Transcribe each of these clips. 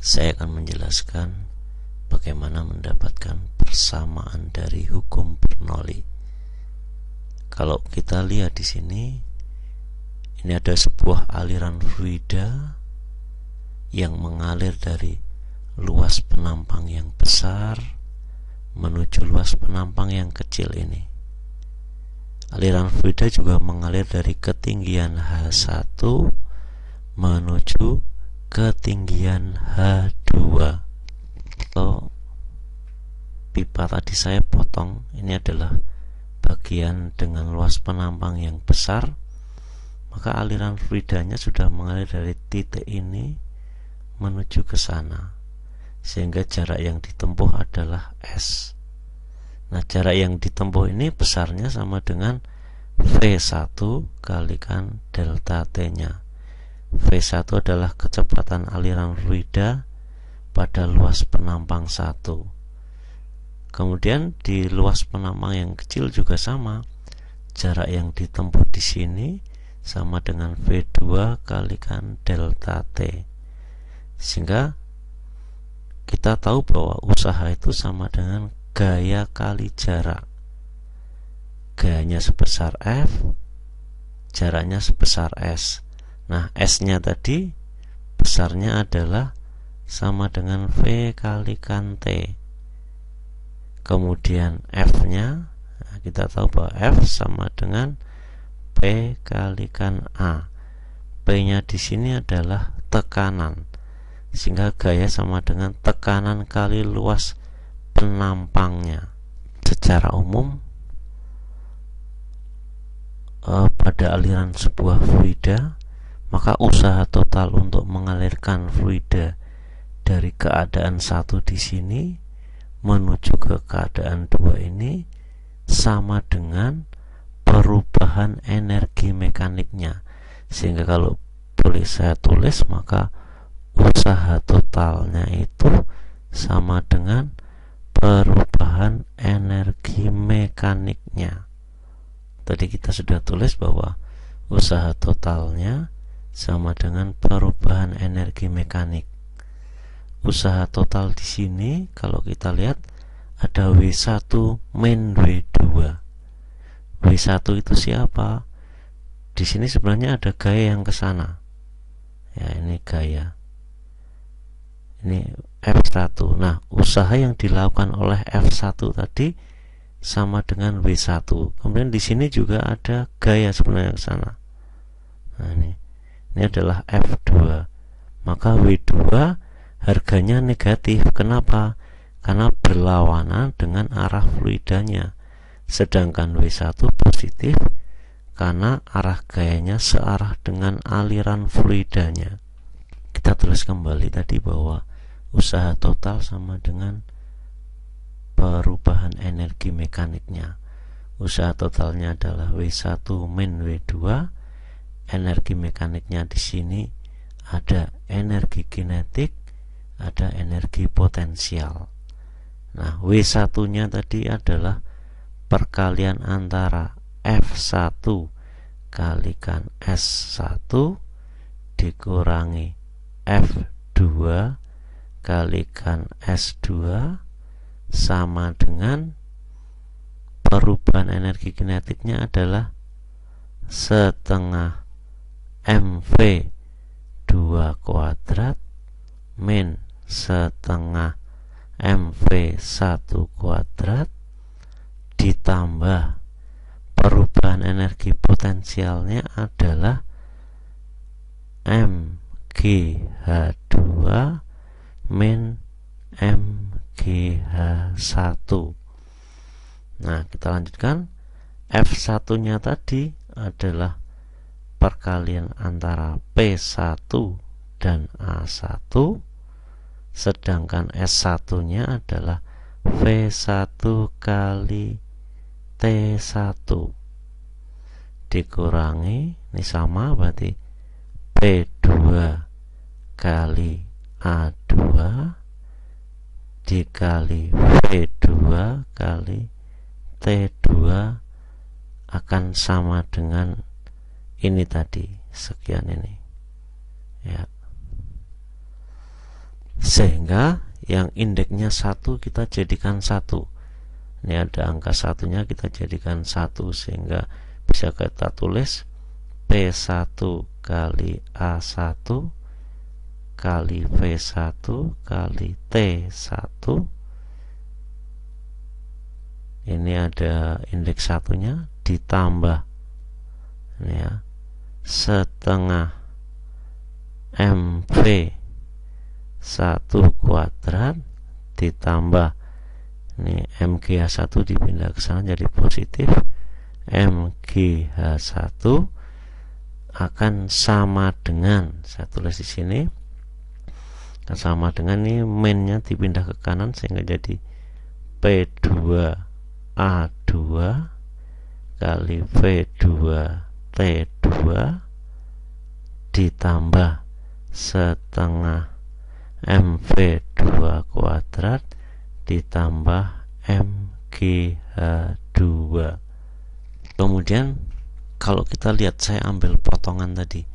Saya akan menjelaskan bagaimana mendapatkan persamaan dari hukum Bernoulli. Kalau kita lihat di sini, ini ada sebuah aliran fluida yang mengalir dari luas penampang yang besar menuju luas penampang yang kecil ini. Aliran fluida juga mengalir dari ketinggian H1 menuju ketinggian H2. Kalau pipa tadi saya potong, ini adalah bagian dengan luas penampang yang besar, maka aliran fluidanya sudah mengalir dari titik ini menuju ke sana, sehingga jarak yang ditempuh adalah S. Nah, jarak yang ditempuh ini besarnya sama dengan V1 kalikan delta T nya. V1 adalah kecepatan aliran fluida pada luas penampang 1. Kemudian di luas penampang yang kecil juga sama. Jarak yang ditempuh di sini sama dengan V2 kalikan delta T. Sehingga kita tahu bahwa usaha itu sama dengan gaya kali jarak. Gayanya sebesar F, jaraknya sebesar S. Nah, S-nya tadi besarnya adalah sama dengan V kalikan T. Kemudian F-nya, nah kita tahu bahwa F sama dengan P kalikan A. P-nya di sini adalah tekanan, sehingga gaya sama dengan tekanan kali luas penampangnya. Secara umum, pada aliran sebuah fluida, maka usaha total untuk mengalirkan fluida dari keadaan 1 di sini menuju ke keadaan 2 ini sama dengan perubahan energi mekaniknya. Sehingga kalau boleh saya tulis, maka usaha totalnya itu sama dengan perubahan energi mekaniknya. Tadi kita sudah tulis bahwa usaha totalnya sama dengan perubahan energi mekanik. Usaha total di sini kalau kita lihat ada W1 min W2. W1 itu siapa? Di sini sebenarnya ada gaya yang ke sana. Ya, ini gaya. Ini F1. Nah, usaha yang dilakukan oleh F1 tadi sama dengan W1. Kemudian di sini juga ada gaya sebenarnya ke sana. Nah, ini adalah F2. Maka W2 harganya negatif. Kenapa? Karena berlawanan dengan arah fluidanya. Sedangkan W1 positif karena arah gayanya searah dengan aliran fluidanya. Kita tulis kembali tadi bahwa usaha total sama dengan perubahan energi mekaniknya. Usaha totalnya adalah W1 min W2. Energi mekaniknya di sini ada energi kinetik, ada energi potensial. Nah, W1-nya tadi adalah perkalian antara F1 kalikan S1 dikurangi F2 kalikan S2 sama dengan perubahan energi kinetiknya adalah setengah MV2 kuadrat min setengah MV1 kuadrat ditambah perubahan energi potensialnya adalah MGH2 min MGH1. Nah, kita lanjutkan. F1-nya tadi adalah perkalian antara P1 dan A1 sedangkan S1 nya adalah V1 kali T1 dikurangi, ini sama berarti P2 kali A2 dikali V2 kali T2 akan sama dengan ini tadi, sekian ini ya. Sehingga yang indeksnya 1 kita jadikan 1. Ini ada angka satunya, kita jadikan 1, sehingga bisa kita tulis P1 kali A1 kali V1 kali T1. Ini ada indeks satunya ditambah ini ya, setengah MV 1 kuadrat ditambah ini MGH1 dipindah ke sana jadi positif, MGH1 akan sama dengan, saya tulis di sini, akan sama dengan ini min-nya dipindah ke kanan sehingga jadi P2A2 kali V2T2 ditambah setengah MV2 kuadrat ditambah MGH2. Kemudian kalau kita lihat, saya ambil potongan tadi,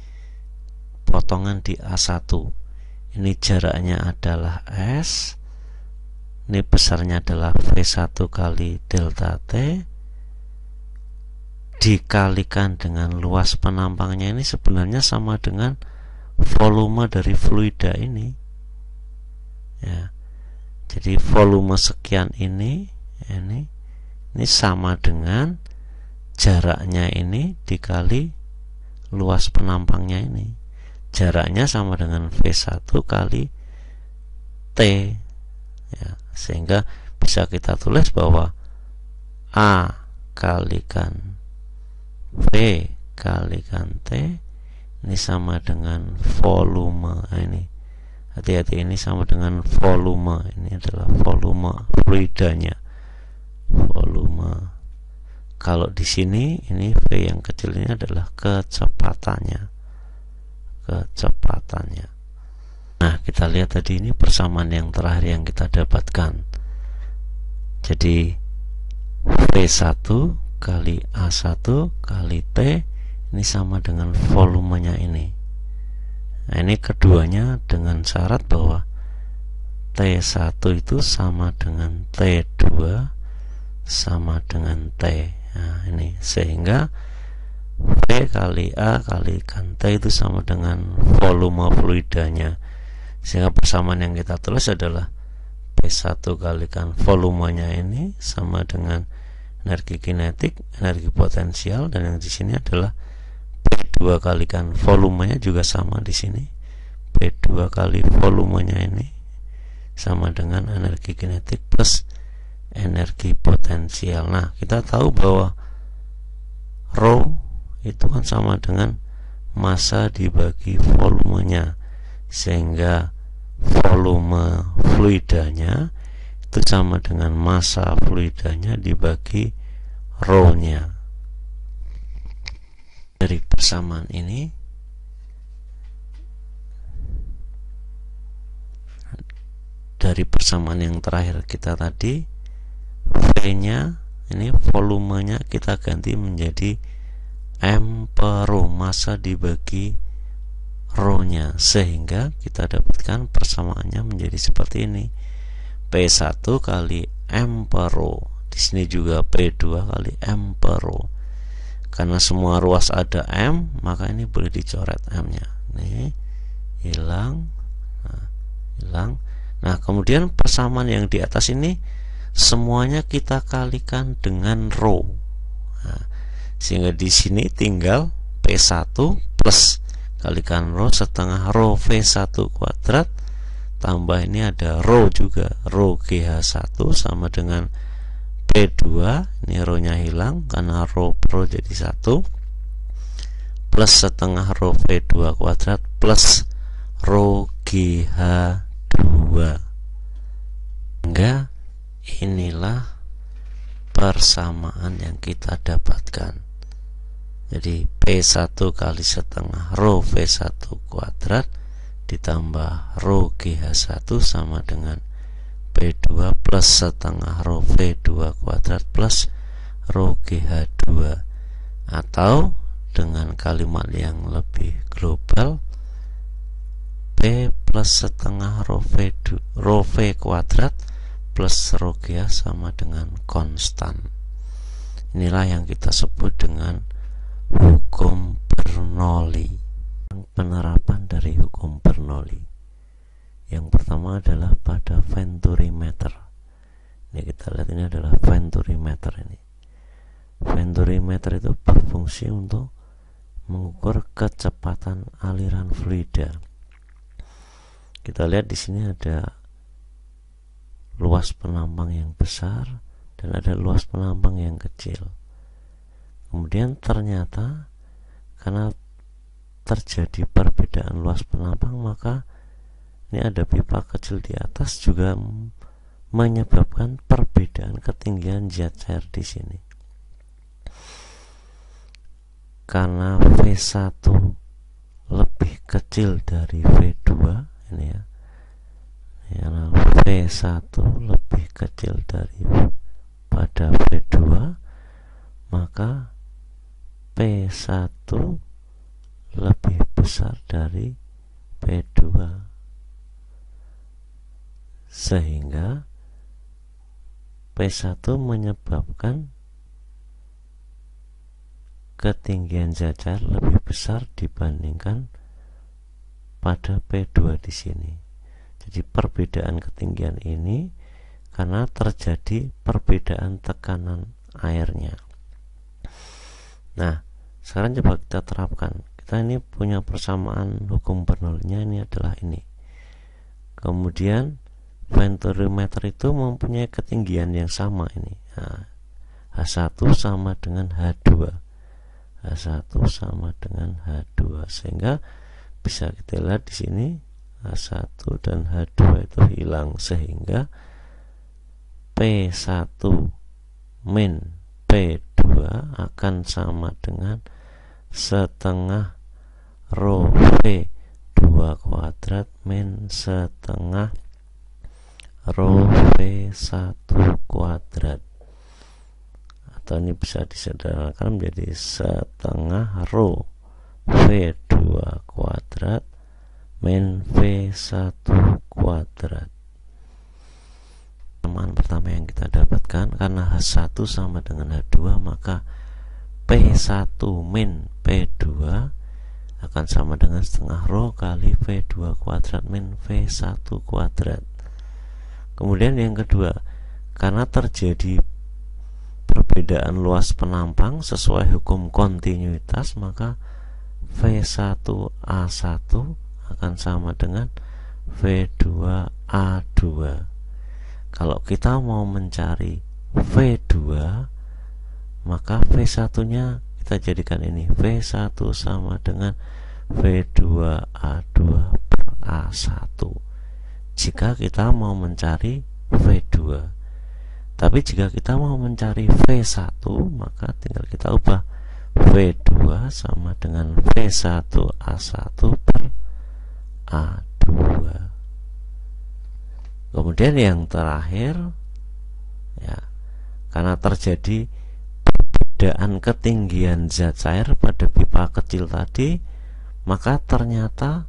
potongan di A1, ini jaraknya adalah S, ini besarnya adalah V1 kali delta T dikalikan dengan luas penampangnya, ini sebenarnya sama dengan volume dari fluida ini ya. Jadi volume sekian ini sama dengan jaraknya ini dikali luas penampangnya ini. Jaraknya sama dengan V1 kali T ya. Sehingga bisa kita tulis bahwa A kalikan V kalikan T ini sama dengan volume. Ini hati-hati, ini sama dengan volume, ini adalah volume fluidanya, volume. Kalau di sini ini V yang kecil ini adalah kecepatannya. Nah, kita lihat tadi ini persamaan yang terakhir yang kita dapatkan. Jadi V1 kali A1 kali T ini sama dengan volumenya ini. Nah, ini keduanya dengan syarat bahwa T1 itu sama dengan T2 sama dengan T. Nah, ini sehingga V kali A kalikan T itu sama dengan volume fluidanya. Sehingga persamaan yang kita tulis adalah P1 kalikan volumenya ini sama dengan energi kinetik, energi potensial, dan yang di sini adalah P2 kalikan volumenya juga sama di sini. P2 kali volumenya ini sama dengan energi kinetik plus energi potensial. Nah, kita tahu bahwa rho itu kan sama dengan massa dibagi volumenya, sehingga volume fluidanya itu sama dengan massa fluidanya dibagi rho-nya. Dari persamaan ini yang terakhir kita tadi, V-nya ini volumenya kita ganti menjadi M per rho, massa dibagi rho-nya, sehingga kita dapatkan persamaannya menjadi seperti ini. P1 kali M per rho. Di sini juga P2 kali M per rho. Karena semua ruas ada M, maka ini boleh dicoret M-nya. Nih, hilang. Hilang. Nah, kemudian persamaan yang di atas ini semuanya kita kalikan dengan rho. Nah, sehingga di sini tinggal P1 plus kalikan rho setengah rho V1 kuadrat tambah ini ada rho juga, rho GH1 sama dengan P2, ini rho-nya hilang karena rho per rho jadi 1, plus setengah rho V2 kuadrat plus rho GH2. persamaan yang kita dapatkan. Jadi P1 kali setengah rho V1 kuadrat ditambah rho GH1 sama dengan P2 plus setengah rho V2 kuadrat plus rho GH2, atau dengan kalimat yang lebih global, P plus setengah rho V kuadrat plus rho GH sama dengan konstan. Inilah yang kita sebut dengan hukum Bernoulli. Penerapan dari hukum Bernoulli yang pertama adalah pada Venturi-meter. Ini kita lihat, ini adalah Venturi-meter. Ini Venturi-meter itu berfungsi untuk mengukur kecepatan aliran fluida. Kita lihat di sini ada luas penampang yang besar dan ada luas penampang yang kecil. Kemudian ternyata karena terjadi perbedaan luas penampang, maka ini ada pipa kecil di atas juga menyebabkan perbedaan ketinggian zat cair di sini. Karena V1 lebih kecil dari V2, ini ya. Karena V1 lebih kecil daripada V2, maka P1 lebih besar dari P2, sehingga P1 menyebabkan ketinggian zat cair lebih besar dibandingkan pada P2 di sini. Jadi perbedaan ketinggian ini karena terjadi perbedaan tekanan airnya. Nah, sekarang coba kita terapkan. Kita ini punya persamaan hukum Bernoulli-nya, ini adalah ini. Kemudian Venturi-meter itu mempunyai ketinggian yang sama ini. Nah, H1 sama dengan H2. H1 sama dengan H2, sehingga bisa kita lihat di sini H1 dan H2 itu hilang, sehingga P1 min P2 akan sama dengan setengah rho V2 kuadrat min setengah rho V1 kuadrat, atau ini bisa disederhanakan menjadi setengah rho V2 kuadrat min V1 kuadrat. Persamaan pertama yang kita dapatkan, karena H1 sama dengan H2, maka P1 min P2 akan sama dengan setengah rho kali V2 kuadrat min V1 kuadrat. Kemudian yang kedua, karena terjadi perbedaan luas penampang sesuai hukum kontinuitas, maka V1A1 akan sama dengan V2A2. Kalau kita mau mencari V2, maka V1-nya kita jadikan ini V1 sama dengan V2A2 per A1 jika kita mau mencari V2. Tapi jika kita mau mencari V1, maka tinggal kita ubah V2 sama dengan V1A1 per A2. Kemudian yang terakhir, ya, karena terjadi perbedaan ketinggian zat cair pada pipa kecil tadi, maka ternyata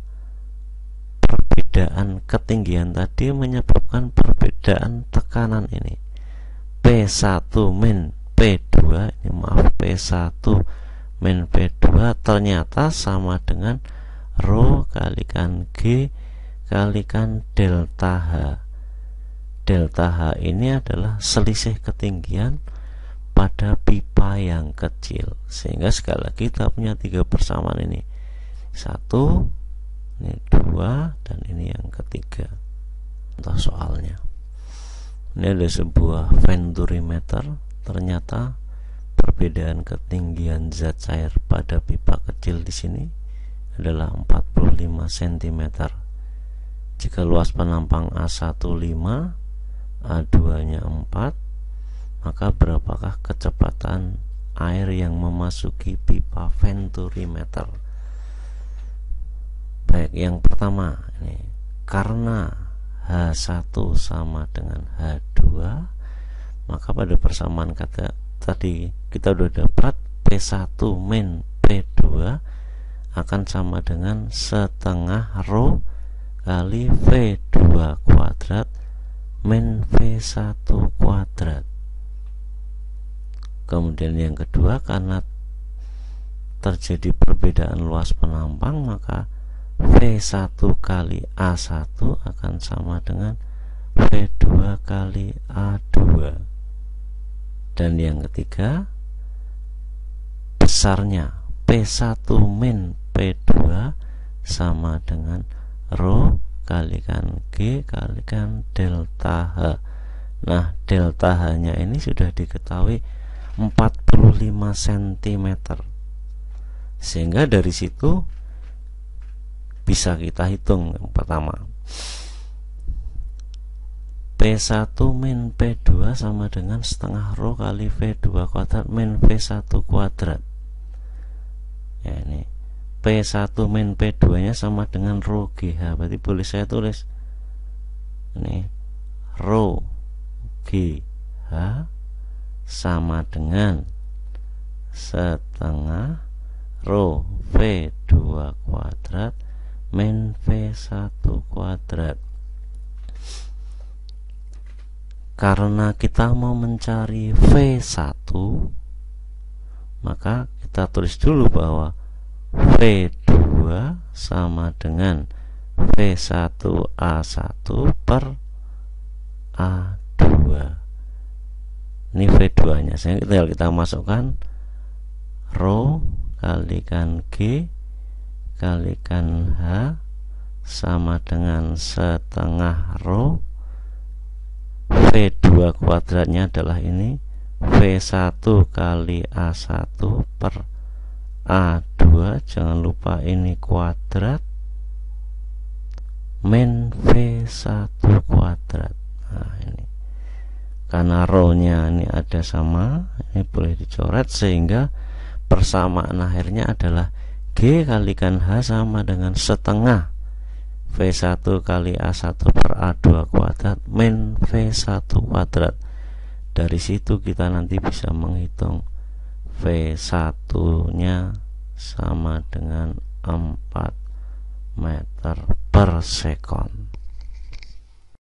perbedaan ketinggian tadi menyebabkan perbedaan tekanan ini. P1 min P2, ini maaf, P1 min P2 ternyata sama dengan rho kalikan G kalikan delta H. Delta H ini adalah selisih ketinggian pada pipa yang kecil, sehingga sekali lagi kita punya tiga persamaan ini, satu, ini dua, dan ini yang ketiga. Contoh soalnya, ini ada sebuah Venturi-meter. Ternyata perbedaan ketinggian zat cair pada pipa kecil di sini adalah 45 cm. Jika luas penampang A1 5, A2 nya 4, maka berapakah kecepatan air yang memasuki pipa venturimeter? Baik, yang pertama ini, karena H1 sama dengan H2, maka pada persamaan kata tadi kita sudah dapat P1 min P2 akan sama dengan setengah rho kali V2 kuadrat min V1 kuadrat. Kemudian yang kedua, karena terjadi perbedaan luas penampang, maka V1 kali A1 akan sama dengan V2 kali A2. Dan yang ketiga, besarnya P1 min P2 sama dengan rho kalikan G kalikan delta H. Nah, delta H nya ini sudah diketahui 45 cm, sehingga dari situ bisa kita hitung. Yang pertama, P1 min P2 sama dengan setengah rho kali V2 kuadrat min V1 kuadrat. Ya, ini P1 min P2 nya sama dengan rho GH. Berarti boleh saya tulis ini rho GH sama dengan setengah rho V2 kuadrat min V1 kuadrat. Karena kita mau mencari V1, maka kita tulis dulu bahwa V2 sama dengan V1A1 per A2. Ini V2 nya, sehingga tinggal kita masukkan rho kalikan G kalikan H sama dengan setengah rho. V2 kuadratnya adalah ini V1 kali A1 per A2, jangan lupa ini kuadrat, min V1 kuadrat. Nah, ini karena rho nya ini ada sama, ini boleh dicoret, sehingga persamaan akhirnya adalah G kalikan H sama dengan setengah V1 kali A1 per A2 kuadrat min V1 kuadrat. Dari situ kita nanti bisa menghitung V1 nya sama dengan 4 meter per sekon.